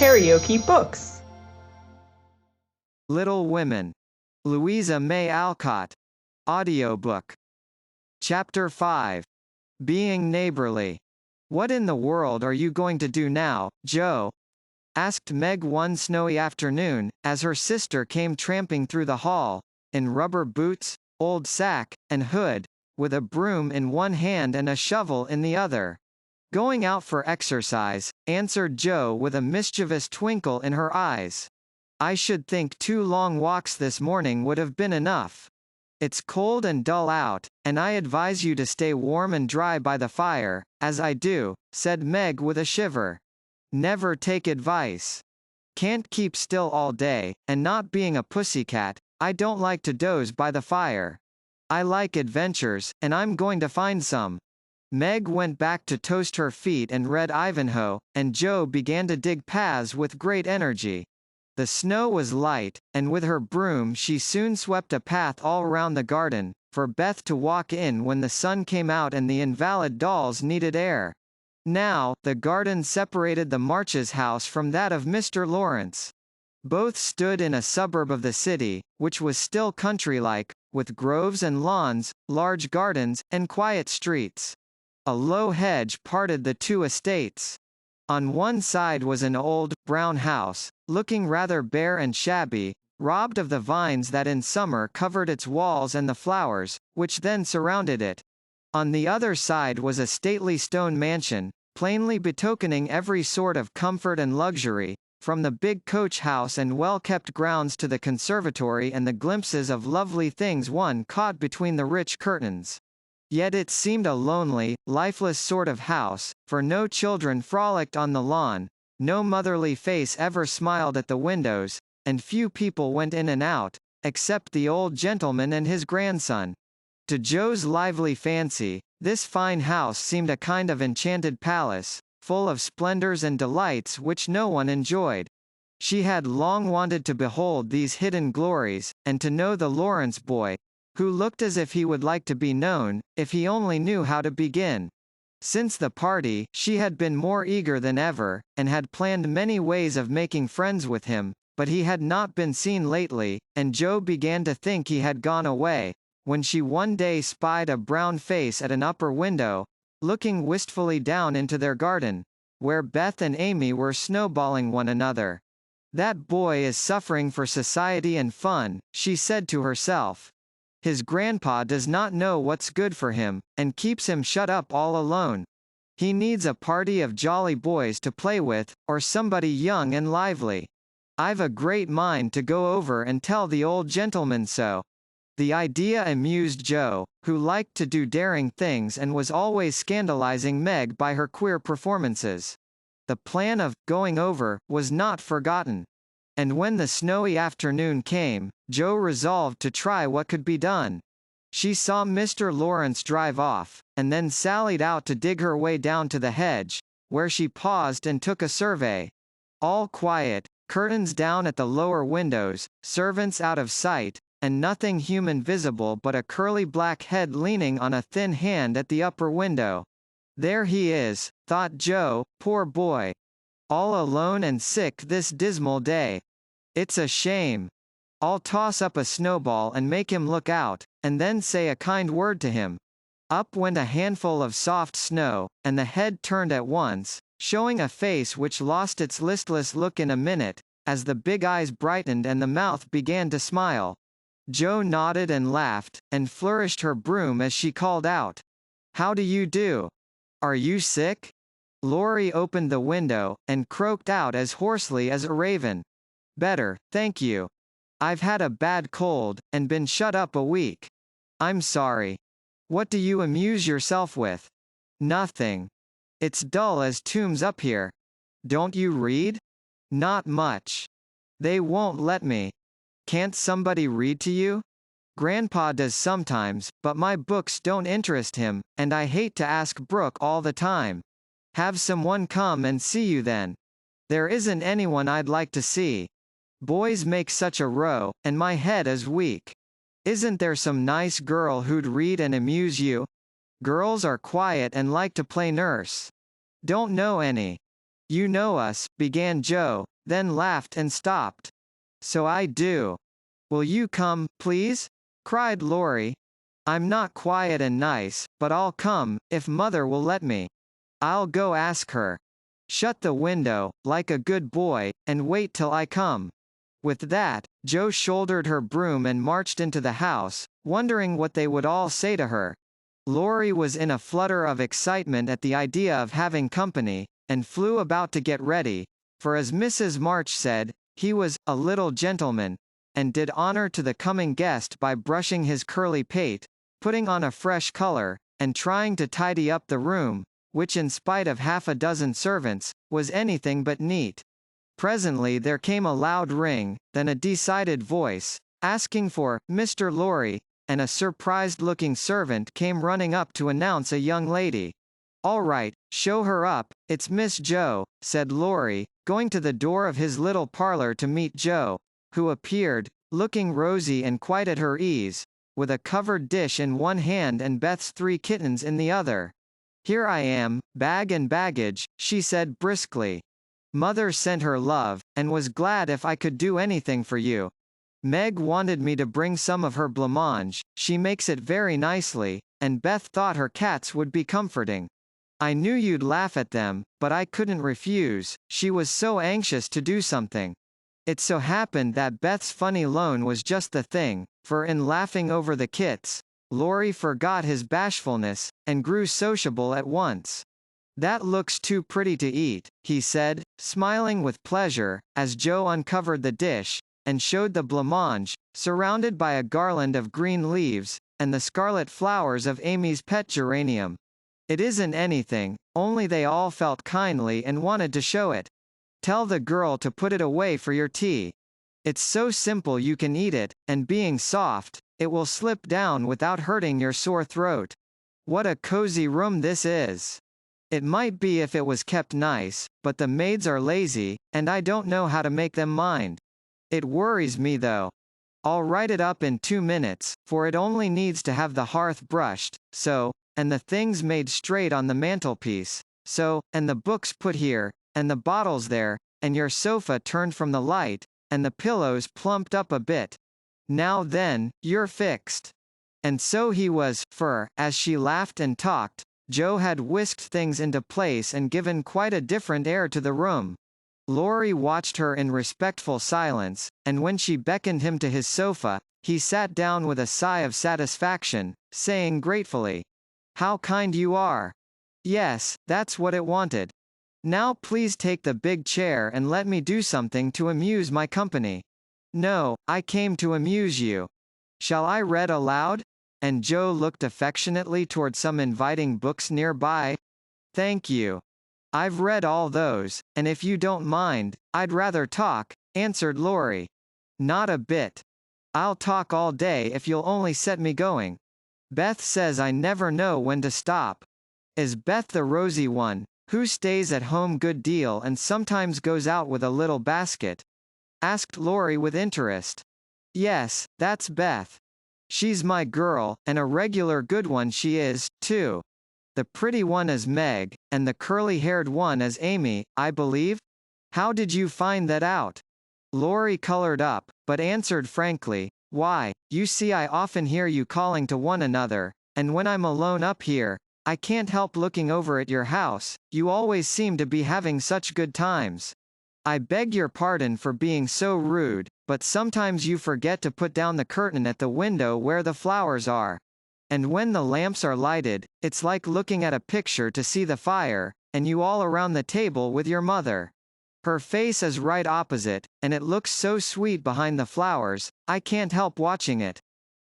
KaraokeBooks. Little Women. Louisa May Alcott. Audiobook. Chapter 5. Being Neighborly. "What in the world are you going to do now, Joe?" asked Meg one snowy afternoon, as her sister came tramping through the hall, in rubber boots, old sack, and hood, with a broom in one hand and a shovel in the other. "Going out for exercise," answered Joe with a mischievous twinkle in her eyes. "I should think 2 long walks this morning would have been enough. It's cold and dull out, and I advise you to stay warm and dry by the fire, as I do," said Meg with a shiver. "Never take advice. Can't keep still all day, and not being a pussycat, I don't like to doze by the fire. I like adventures, and I'm going to find some." Meg went back to toast her feet and read Ivanhoe, and Joe began to dig paths with great energy. The snow was light, and with her broom she soon swept a path all round the garden, for Beth to walk in when the sun came out and the invalid dolls needed air. Now, the garden separated the Marches' house from that of Mr. Lawrence. Both stood in a suburb of the city, which was still country-like, with groves and lawns, large gardens, and quiet streets. A low hedge parted the two estates. On one side was an old, brown house, looking rather bare and shabby, robbed of the vines that in summer covered its walls and the flowers, which then surrounded it. On the other side was a stately stone mansion, plainly betokening every sort of comfort and luxury, from the big coach house and well-kept grounds to the conservatory and the glimpses of lovely things one caught between the rich curtains. Yet it seemed a lonely, lifeless sort of house, for no children frolicked on the lawn, no motherly face ever smiled at the windows, and few people went in and out, except the old gentleman and his grandson. To Joe's lively fancy, this fine house seemed a kind of enchanted palace, full of splendors and delights which no one enjoyed. She had long wanted to behold these hidden glories, and to know the Lawrence boy, who looked as if he would like to be known, if he only knew how to begin. Since the party, she had been more eager than ever, and had planned many ways of making friends with him, but he had not been seen lately, and Joe began to think he had gone away, when she one day spied a brown face at an upper window, looking wistfully down into their garden, where Beth and Amy were snowballing one another. "That boy is suffering for society and fun," she said to herself. "His grandpa does not know what's good for him, and keeps him shut up all alone. He needs a party of jolly boys to play with, or somebody young and lively. I've a great mind to go over and tell the old gentleman so." The idea amused Joe, who liked to do daring things and was always scandalizing Meg by her queer performances. The plan of "going over" was not forgotten. And when the snowy afternoon came, Joe resolved to try what could be done. She saw Mr. Lawrence drive off, and then sallied out to dig her way down to the hedge, where she paused and took a survey. All quiet, curtains down at the lower windows, servants out of sight, and nothing human visible but a curly black head leaning on a thin hand at the upper window. "There he is," thought Joe, "poor boy. All alone and sick this dismal day. It's a shame. I'll toss up a snowball and make him look out, and then say a kind word to him." Up went a handful of soft snow, and the head turned at once, showing a face which lost its listless look in a minute, as the big eyes brightened and the mouth began to smile. Joe nodded and laughed, and flourished her broom as she called out, "How do you do? Are you sick?" Laurie opened the window, and croaked out as hoarsely as a raven, "Better, thank you. I've had a bad cold, and been shut up a week. I'm sorry. What do you amuse yourself with?" "Nothing. It's dull as tombs up here." "Don't you read?" "Not much. They won't let me." "Can't somebody read to you?" "Grandpa does sometimes, but my books don't interest him, and I hate to ask Brooke all the time." "Have someone come and see you then." "There isn't anyone I'd like to see. Boys make such a row, and my head is weak. Isn't there some nice girl who'd read and amuse you?" "Girls are quiet and like to play nurse." "Don't know any." "You know us," began Joe, then laughed and stopped. So I do. Will you come, please? Cried Laurie. I'm not quiet and nice, but I'll come, if mother will let me. I'll go ask her. Shut the window, like a good boy, and wait till I come. With that, Jo shouldered her broom and marched into the house, wondering what they would all say to her. Laurie was in a flutter of excitement at the idea of having company, and flew about to get ready, for as Mrs. March said, he was a little gentleman, and did honor to the coming guest by brushing his curly pate, putting on a fresh color, and trying to tidy up the room, which in spite of half a dozen servants, was anything but neat. Presently there came a loud ring, then a decided voice, asking for Mr. Laurie, and a surprised-looking servant came running up to announce a young lady. All right, show her up, it's Miss Jo, said Laurie, going to the door of his little parlor to meet Jo, who appeared, looking rosy and quite at her ease, with a covered dish in one hand and Beth's 3 kittens in the other. Here I am, bag and baggage, she said briskly. Mother sent her love, and was glad if I could do anything for you. Meg wanted me to bring some of her blancmange, she makes it very nicely, and Beth thought her cats would be comforting. I knew you'd laugh at them, but I couldn't refuse, she was so anxious to do something. It so happened that Beth's funny loan was just the thing, for in laughing over the kits, Laurie forgot his bashfulness, and grew sociable at once. That looks too pretty to eat, he said, smiling with pleasure, as Jo uncovered the dish, and showed the blancmange, surrounded by a garland of green leaves, and the scarlet flowers of Amy's pet geranium. It isn't anything, only they all felt kindly and wanted to show it. Tell the girl to put it away for your tea. It's so simple you can eat it, and being soft, it will slip down without hurting your sore throat. What a cozy room this is. It might be if it was kept nice, but the maids are lazy, and I don't know how to make them mind. It worries me though. I'll write it up in 2 minutes, for it only needs to have the hearth brushed, so, and the things made straight on the mantelpiece, so, and the books put here, and the bottles there, and your sofa turned from the light, and the pillows plumped up a bit. Now then, you're fixed. And so he was, for, as she laughed and talked, Jo had whisked things into place and given quite a different air to the room. Laurie watched her in respectful silence, and when she beckoned him to his sofa, he sat down with a sigh of satisfaction, saying gratefully, "How kind you are. Yes, that's what it wanted. Now please take the big chair and let me do something to amuse my company." "No, I came to amuse you. Shall I read aloud?" And Jo looked affectionately toward some inviting books nearby. "Thank you. I've read all those, and if you don't mind, I'd rather talk," answered Laurie. "Not a bit. I'll talk all day if you'll only set me going. Beth says I never know when to stop." "Is Beth the rosy one, who stays at home good deal and sometimes goes out with a little basket?" asked Laurie with interest. "Yes, that's Beth. She's my girl, and a regular good one she is, too. The pretty one is Meg, and the curly-haired one is Amy, I believe? How did you find that out?" Laurie colored up, but answered frankly, "Why, you see I often hear you calling to one another, and when I'm alone up here, I can't help looking over at your house, you always seem to be having such good times. I beg your pardon for being so rude, but sometimes you forget to put down the curtain at the window where the flowers are. And when the lamps are lighted, it's like looking at a picture to see the fire, and you all around the table with your mother. Her face is right opposite, and it looks so sweet behind the flowers, I can't help watching it.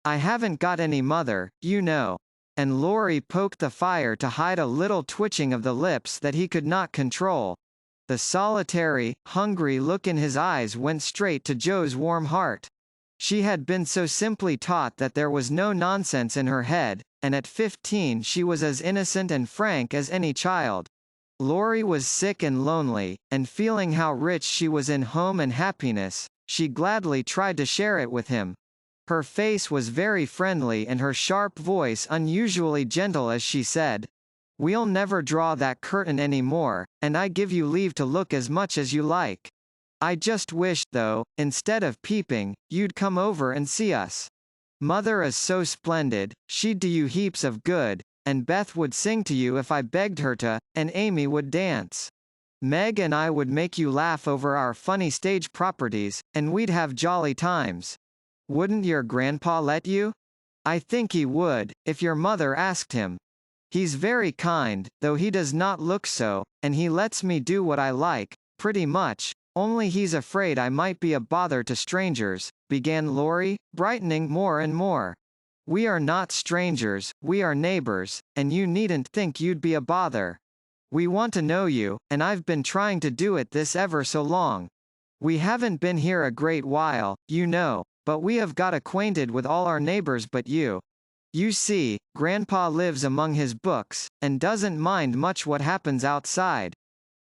I haven't got any mother, you know." And Laurie poked the fire to hide a little twitching of the lips that he could not control. The solitary, hungry look in his eyes went straight to Jo's warm heart. She had been so simply taught that there was no nonsense in her head, and at 15 she was as innocent and frank as any child. Laurie was sick and lonely, and feeling how rich she was in home and happiness, she gladly tried to share it with him. Her face was very friendly and her sharp voice unusually gentle as she said, "We'll never draw that curtain any more, and I give you leave to look as much as you like. I just wish, though, instead of peeping, you'd come over and see us. Mother is so splendid, she'd do you heaps of good, and Beth would sing to you if I begged her to, and Amy would dance. Meg and I would make you laugh over our funny stage properties, and we'd have jolly times. Wouldn't your grandpa let you? I think he would, if your mother asked him. He's very kind, though he does not look so, and he lets me do what I like, pretty much, only he's afraid I might be a bother to strangers, began Laurie, brightening more and more. We are not strangers, we are neighbors, and you needn't think you'd be a bother. We want to know you, and I've been trying to do it this ever so long. We haven't been here a great while, you know, but we have got acquainted with all our neighbors but you. You see, Grandpa lives among his books, and doesn't mind much what happens outside.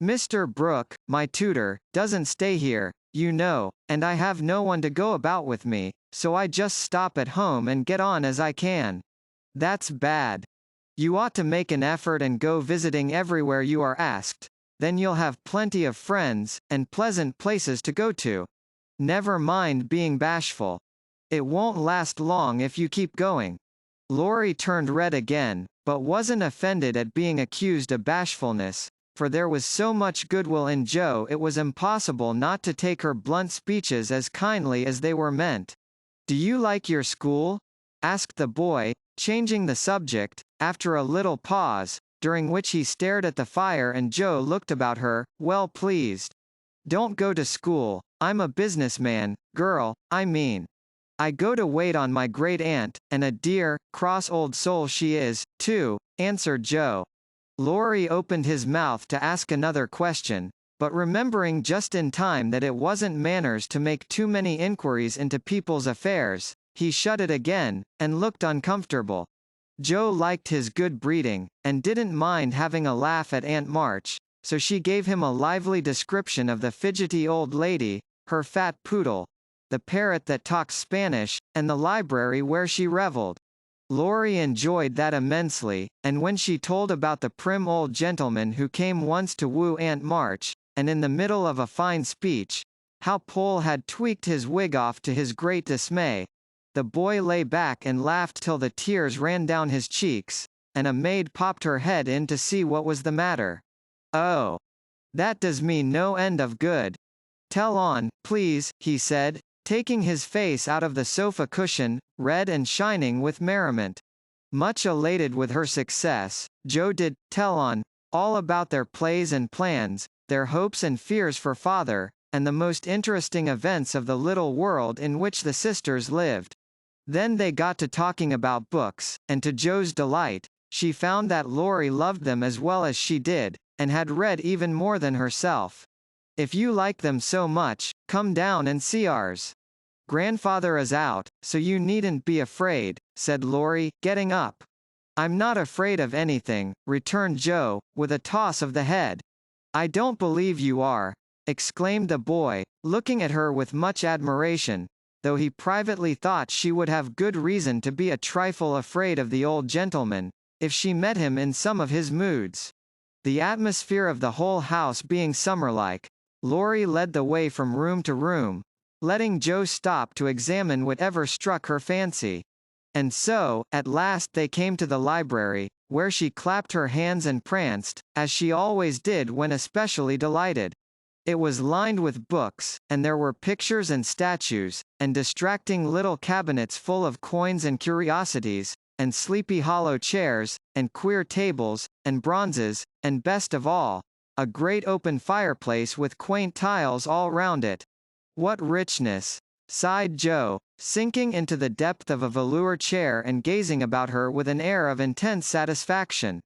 Mr. Brooke, my tutor, doesn't stay here, you know, and I have no one to go about with me, so I just stop at home and get on as I can. That's bad. You ought to make an effort and go visiting everywhere you are asked. Then you'll have plenty of friends, and pleasant places to go to. Never mind being bashful. It won't last long if you keep going. Laurie turned red again, but wasn't offended at being accused of bashfulness, for there was so much goodwill in Jo it was impossible not to take her blunt speeches as kindly as they were meant. Do you like your school? Asked the boy, changing the subject, after a little pause, during which he stared at the fire and Jo looked about her, well pleased. Don't go to school, I'm a businessman, girl, I mean. I go to wait on my great-aunt, and a dear, cross old soul she is, too, answered Jo. Laurie opened his mouth to ask another question, but remembering just in time that it wasn't manners to make too many inquiries into people's affairs, he shut it again, and looked uncomfortable. Jo liked his good breeding, and didn't mind having a laugh at Aunt March, so she gave him a lively description of the fidgety old lady, her fat poodle, the parrot that talks Spanish, and the library where she reveled. Laurie enjoyed that immensely, and when she told about the prim old gentleman who came once to woo Aunt March, and in the middle of a fine speech, how Pole had tweaked his wig off to his great dismay, the boy lay back and laughed till the tears ran down his cheeks, and a maid popped her head in to see what was the matter. Oh, that does me no end of good. Tell on, please, he said, taking his face out of the sofa cushion, red and shining with merriment. Much elated with her success, Jo did tell on, all about their plays and plans, their hopes and fears for father, and the most interesting events of the little world in which the sisters lived. Then they got to talking about books, and to Jo's delight, she found that Laurie loved them as well as she did, and had read even more than herself. If you like them so much, come down and see ours. Grandfather is out, so you needn't be afraid, said Laurie, getting up. I'm not afraid of anything, returned Jo, with a toss of the head. I don't believe you are, exclaimed the boy, looking at her with much admiration, though he privately thought she would have good reason to be a trifle afraid of the old gentleman, if she met him in some of his moods. The atmosphere of the whole house being summer-like, Laurie led the way from room to room, letting Jo stop to examine whatever struck her fancy. And so, at last they came to the library, where she clapped her hands and pranced, as she always did when especially delighted. It was lined with books, and there were pictures and statues, and distracting little cabinets full of coins and curiosities, and sleepy hollow chairs, and queer tables, and bronzes, and best of all, a great open fireplace with quaint tiles all round it. What richness! Sighed Jo, sinking into the depth of a velour chair and gazing about her with an air of intense satisfaction.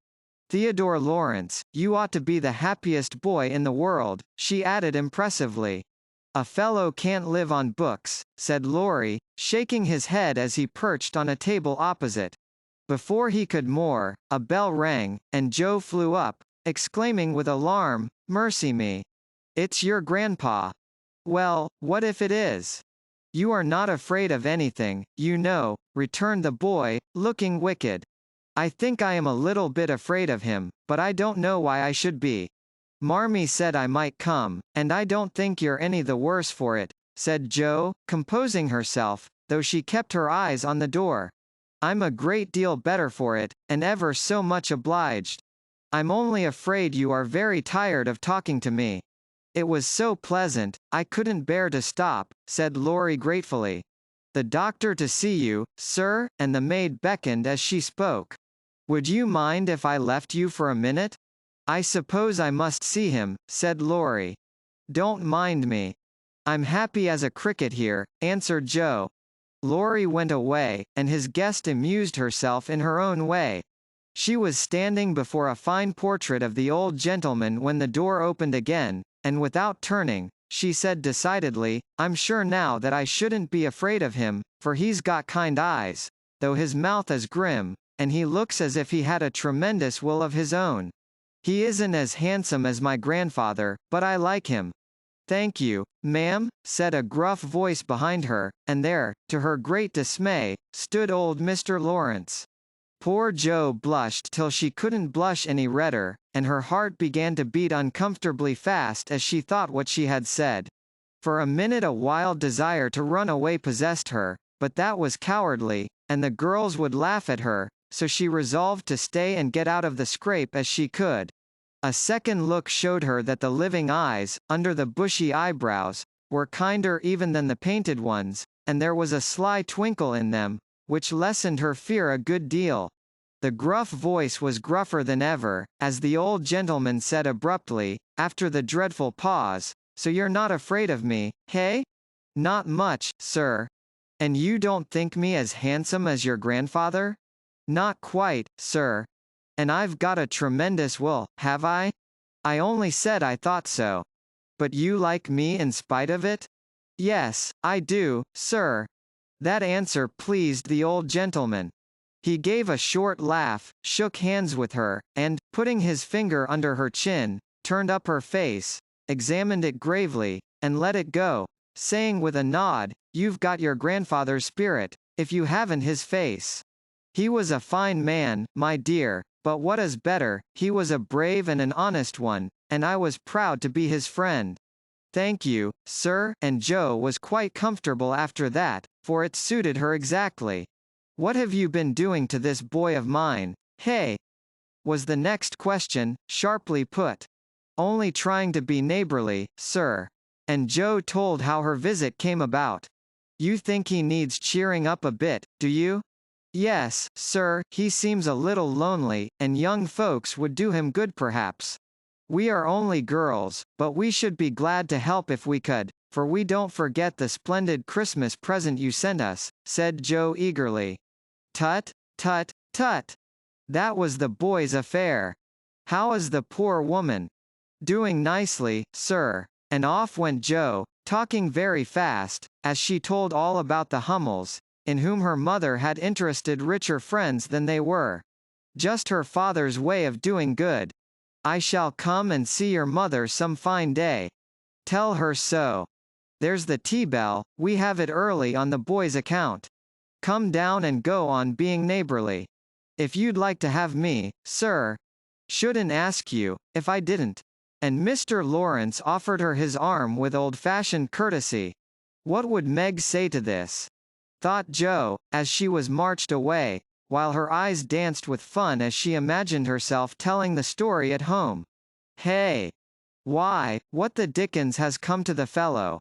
Theodore Lawrence, you ought to be the happiest boy in the world, she added impressively. A fellow can't live on books, said Laurie, shaking his head as he perched on a table opposite. Before he could more, a bell rang, and Jo flew up, exclaiming with alarm, "Mercy me! It's your grandpa." "Well, what if it is? You are not afraid of anything, you know," returned the boy, looking wicked. "I think I am a little bit afraid of him, but I don't know why I should be. Marmee said I might come, and I don't think you're any the worse for it, said Jo, composing herself, though she kept her eyes on the door. I'm a great deal better for it, and ever so much obliged. I'm only afraid you are very tired of talking to me. It was so pleasant, I couldn't bear to stop, said Laurie gratefully. The doctor to see you, sir, and the maid beckoned as she spoke. Would you mind if I left you for a minute? I suppose I must see him, said Laurie. Don't mind me. I'm happy as a cricket here, answered Jo. Laurie went away, and his guest amused herself in her own way. She was standing before a fine portrait of the old gentleman when the door opened again, and without turning, she said decidedly, I'm sure now that I shouldn't be afraid of him, for he's got kind eyes, though his mouth is grim, and he looks as if he had a tremendous will of his own. He isn't as handsome as my grandfather, but I like him. Thank you, ma'am, said a gruff voice behind her, and there, to her great dismay, stood old Mr. Lawrence. Poor Jo blushed till she couldn't blush any redder, and her heart began to beat uncomfortably fast as she thought what she had said. For a minute a wild desire to run away possessed her, but that was cowardly, and the girls would laugh at her, so she resolved to stay and get out of the scrape as she could. A second look showed her that the living eyes, under the bushy eyebrows, were kinder even than the painted ones, and there was a sly twinkle in them, which lessened her fear a good deal. The gruff voice was gruffer than ever, as the old gentleman said abruptly, after the dreadful pause, so you're not afraid of me, hey? Not much, sir. And you don't think me as handsome as your grandfather? Not quite, sir. And I've got a tremendous will, have I? I only said I thought so. But you like me in spite of it? Yes, I do, sir. That answer pleased the old gentleman. He gave a short laugh, shook hands with her, and, putting his finger under her chin, turned up her face, examined it gravely, and let it go, saying with a nod, You've got your grandfather's spirit, if you haven't his face. He was a fine man, my dear, but what is better, he was a brave and an honest one, and I was proud to be his friend. Thank you, sir, and Jo was quite comfortable after that, for it suited her exactly. What have you been doing to this boy of mine, hey? Was the next question, sharply put. Only trying to be neighborly, sir. And Jo told how her visit came about. You think he needs cheering up a bit, do you? Yes, sir, he seems a little lonely, and young folks would do him good perhaps. We are only girls, but we should be glad to help if we could, for we don't forget the splendid Christmas present you sent us, said Jo eagerly. Tut, tut, tut. That was the boy's affair. How is the poor woman? Doing nicely, sir. And off went Jo, talking very fast, as she told all about the Hummels, in whom her mother had interested richer friends than they were. Just her father's way of doing good. I shall come and see your mother some fine day. Tell her so. There's the tea bell, we have it early on the boy's account. Come down and go on being neighborly. If you'd like to have me, sir. Shouldn't ask you, if I didn't. And Mr. Lawrence offered her his arm with old-fashioned courtesy. What would Meg say to this? Thought Jo, as she was marched away, while her eyes danced with fun as she imagined herself telling the story at home. Hey! Why, what the dickens has come to the fellow?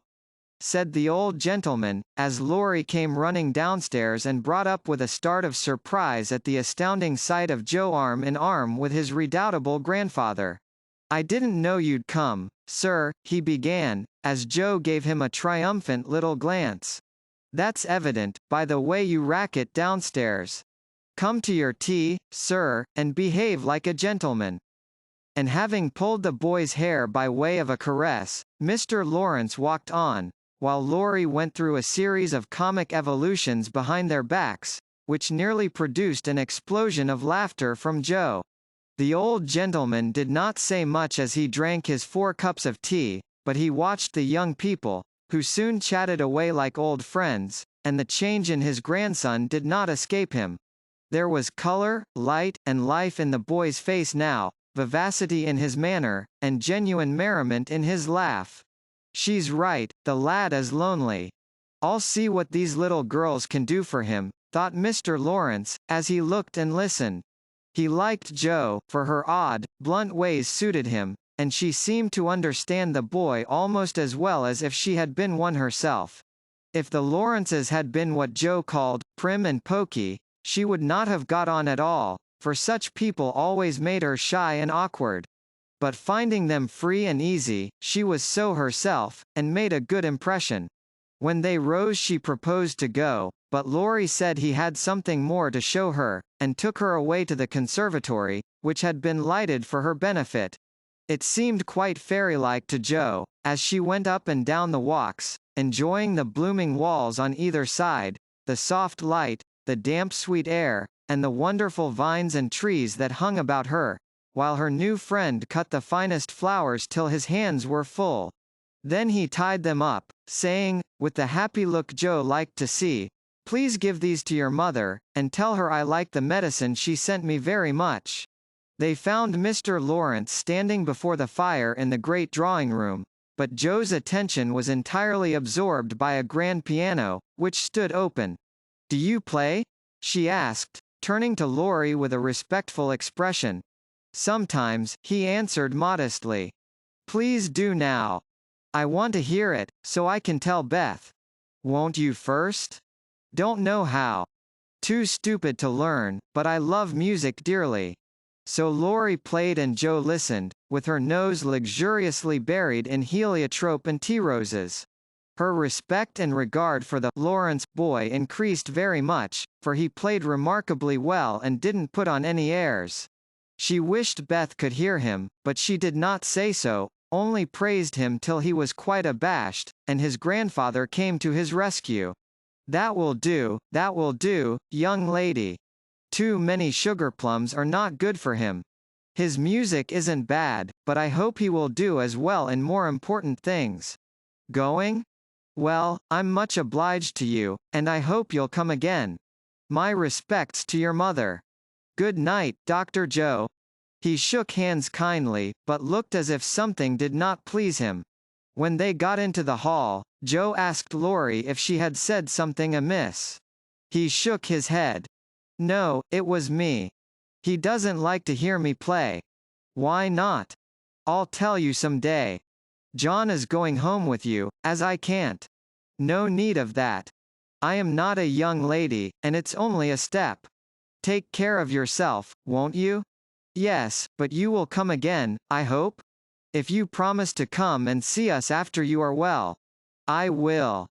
Said the old gentleman, as Laurie came running downstairs and brought up with a start of surprise at the astounding sight of Jo arm in arm with his redoubtable grandfather. I didn't know you'd come, sir, he began, as Jo gave him a triumphant little glance. That's evident, by the way you rack it downstairs. Come to your tea, sir, and behave like a gentleman. And having pulled the boy's hair by way of a caress, Mr. Lawrence walked on, while Laurie went through a series of comic evolutions behind their backs, which nearly produced an explosion of laughter from Jo. The old gentleman did not say much as he drank his 4 cups of tea, but he watched the young people, who soon chatted away like old friends, and the change in his grandson did not escape him. There was color, light, and life in the boy's face now, vivacity in his manner, and genuine merriment in his laugh. She's right, the lad is lonely. I'll see what these little girls can do for him, thought Mr. Lawrence, as he looked and listened. He liked Jo, for her odd, blunt ways suited him, and she seemed to understand the boy almost as well as if she had been one herself. If the Lawrences had been what Jo called prim and poky, she would not have got on at all, for such people always made her shy and awkward. But finding them free and easy, she was so herself, and made a good impression. When they rose she proposed to go, but Laurie said he had something more to show her, and took her away to the conservatory, which had been lighted for her benefit. It seemed quite fairy-like to Jo, as she went up and down the walks, enjoying the blooming walls on either side, the soft light, the damp sweet air, and the wonderful vines and trees that hung about her, while her new friend cut the finest flowers till his hands were full. Then he tied them up, saying, with the happy look Jo liked to see, "Please give these to your mother, and tell her I like the medicine she sent me very much." They found Mr. Lawrence standing before the fire in the great drawing-room, but Jo's attention was entirely absorbed by a grand piano, which stood open. "Do you play?" she asked, turning to Laurie with a respectful expression. "Sometimes," he answered modestly. "Please do now. I want to hear it, so I can tell Beth." "Won't you first?" "Don't know how. Too stupid to learn, but I love music dearly." So Laurie played and Jo listened, with her nose luxuriously buried in heliotrope and tea roses. Her respect and regard for the Lawrence boy increased very much, for he played remarkably well and didn't put on any airs. She wished Beth could hear him, but she did not say so, only praised him till he was quite abashed, and his grandfather came to his rescue. That will do, young lady. Too many sugarplums are not good for him. His music isn't bad, but I hope he will do as well in more important things. Going? Well, I'm much obliged to you, and I hope you'll come again. My respects to your mother. Good night, Dr. Jo." He shook hands kindly, but looked as if something did not please him. When they got into the hall, Jo asked Laurie if she had said something amiss. He shook his head. "No, it was me. He doesn't like to hear me play." "Why not?" "I'll tell you some day. John is going home with you, as I can't." "No need of that. I am not a young lady, and it's only a step. Take care of yourself, won't you?" "Yes, but you will come again, I hope? If you promise to come and see us after you are well." "I will.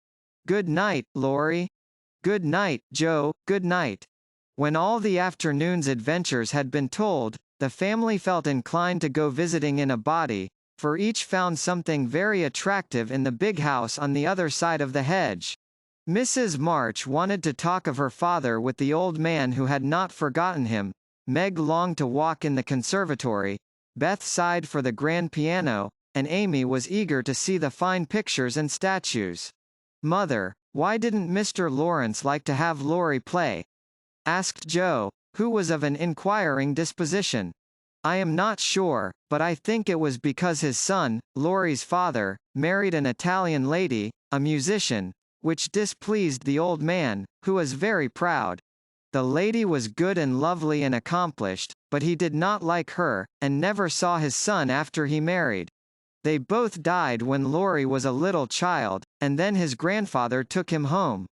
Good night, Laurie." "Good night, Jo, good night." When all the afternoon's adventures had been told, the family felt inclined to go visiting in a body, for each found something very attractive in the big house on the other side of the hedge. Mrs. March wanted to talk of her father with the old man who had not forgotten him, Meg longed to walk in the conservatory, Beth sighed for the grand piano, and Amy was eager to see the fine pictures and statues. "Mother, why didn't Mr. Lawrence like to have Laurie play?" asked Jo, who was of an inquiring disposition. "I am not sure, but I think it was because his son, Laurie's father, married an Italian lady, a musician, which displeased the old man, who was very proud. The lady was good and lovely and accomplished, but he did not like her, and never saw his son after he married. They both died when Laurie was a little child, and then his grandfather took him home.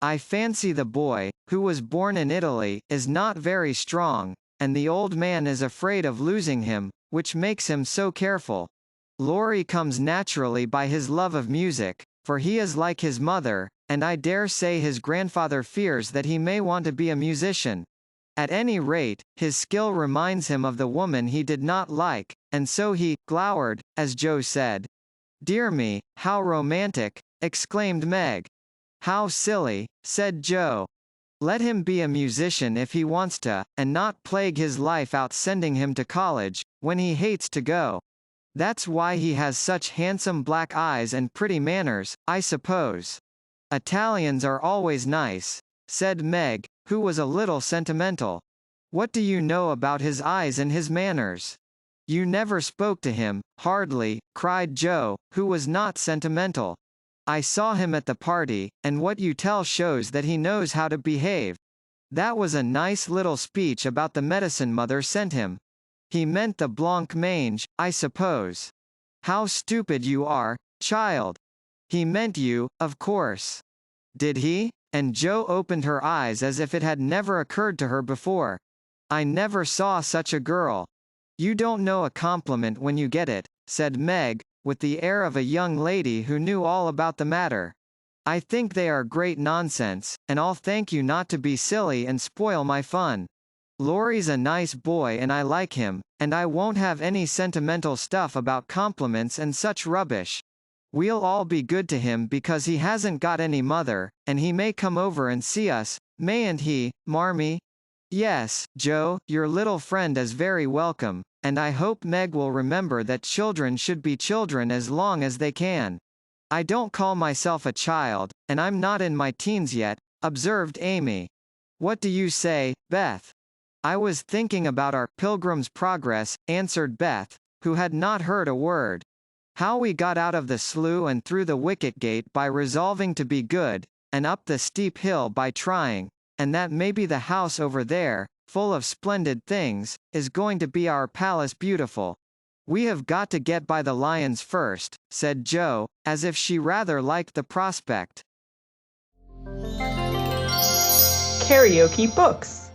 I fancy the boy, who was born in Italy, is not very strong, and the old man is afraid of losing him, which makes him so careful. Laurie comes naturally by his love of music, for he is like his mother, and I dare say his grandfather fears that he may want to be a musician. At any rate, his skill reminds him of the woman he did not like, and so he glowered, as Jo said. "Dear me, how romantic!" exclaimed Meg. "How silly," said Jo. "Let him be a musician if he wants to, and not plague his life out sending him to college, when he hates to go. That's why he has such handsome black eyes and pretty manners, I suppose." "Italians are always nice," said Meg, who was a little sentimental. "What do you know about his eyes and his manners?" You never spoke to him, hardly, cried Joe, who was not sentimental. I saw him at the party, and what you tell shows that he knows how to behave. That was a nice little speech about the medicine mother sent him. He meant the blanc mange, I suppose. How stupid you are, child. He meant you, of course. Did he? And Joe opened her eyes as if it had never occurred to her before. I never saw such a girl. You don't know a compliment when you get it, said Meg, with the air of a young lady who knew all about the matter. I think they are great nonsense, and I'll thank you not to be silly and spoil my fun. Laurie's a nice boy and I like him, and I won't have any sentimental stuff about compliments and such rubbish. We'll all be good to him because he hasn't got any mother, and he may come over and see us, mayn't he, Marmee? Yes, Joe, your little friend is very welcome, and I hope Meg will remember that children should be children as long as they can. I don't call myself a child, and I'm not in my teens yet, observed Amy. What do you say, Beth? I was thinking about our Pilgrim's Progress, answered Beth, who had not heard a word. How we got out of the slough and through the wicket gate by resolving to be good, and up the steep hill by trying, and that maybe the house over there, full of splendid things, is going to be our palace beautiful. We have got to get by the lions first, said Joe, as if she rather liked the prospect. KaraokeBooks.